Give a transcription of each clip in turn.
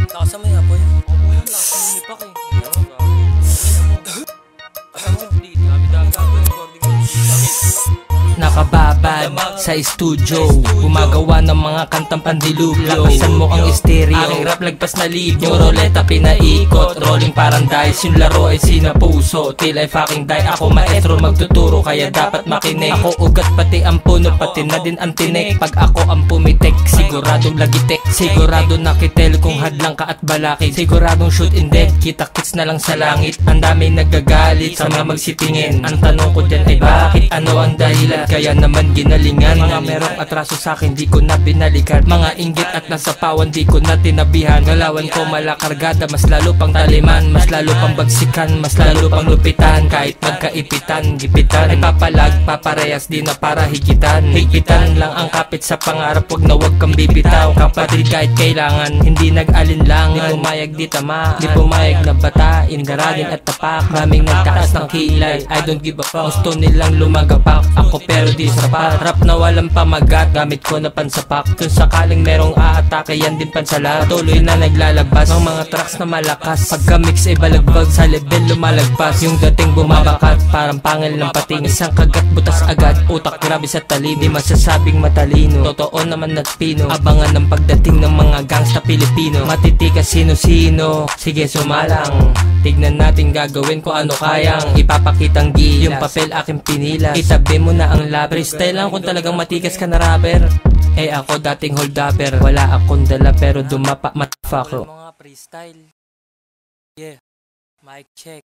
Lakasan mo yung apoy. Ako mo yun, lakasan mo yung pak eh. Nakababad sa studio, gumagawa ng mga kantang pandilubyo. Lapisan mo ang stereo, aking rap lagpas na libyo. Yung roleta pinaikot, rolling parang dice. Yung laro ay sinapuso, till I fucking die. Ako maestro magtuturo, kaya dapat makinig. Ako ugat pati ang puno, pati na din ang tinik. Pag ako ang pumitek, siguradong lagitek. Sigurado nakitel kung hadlang ka at balakid. Siguradong shoot in dead, kita-kits na lang sa langit. Ang dami nagagalit sa mga magsitingin. Ang tanong ko dyan ay bakit? Ano ang dahilan? Kaya naman ginalingan. Mga merong atraso sa'kin, di ko na binalikan. Mga inggit at nasapawan, di ko na tinabihan. Galawan ko malakargada, mas lalo pang taliman. Mas lalo pang bagsikan, mas lalo pang lupitan. Kahit magkaipitan, gipitan ay papalag, paparehas, di na para higitan. Higitan lang ang kapit sa pangarap, wag na wag kang bibitaw. Kapatid kahit kailangan, hindi nag-alinlangan. Di pumayag di tama, di pumayag na batain. Daragin at tapak, maraming nagtaas ng kilay. I don't give a fuck, gusto nilang lumagapak. Ako pero di sapat, rap na walang pamagat. Gamit ko na pansapak, kung sakaling merong aatake, yan din pansalat. Tuloy na naglalabas ng mga tracks na malakas. Pagka-mix ay balagbag, sa level lumalagpas. Yung dating bumabakat, parang pangil ng pating. Isang kagat butas agad, utak grabe sa talim. Di masasabing matalino, totoo naman at pino. Abangan ng pagdating ng mga gangsta Pilipino. Matitikas sino-sino, sige sumalang. Tignan natin gagawin ko ano kayang ipapakitang gilas. Yung papel aking pinilas, itabi mo na ang lab. Freestyle lang kung talagang matikas ka na rapper. Eh ako dating hold upper, wala akong dala pero dumapa motherfucker. Mga freestyle. Yeah, mic check.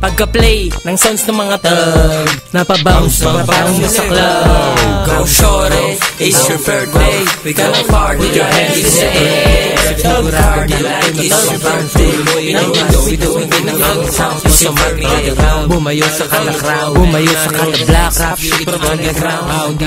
Pagka-play ng sounds ng mga thug, napabounce mo sa club. Go shorty, it's your birthday, we gonna party with your hands in the air. Sigurado like it's your birthday, we doing ginagawa sounds mo sa market. Bumayo sa kala crowd, bumayo sa kala black rap shit from underground.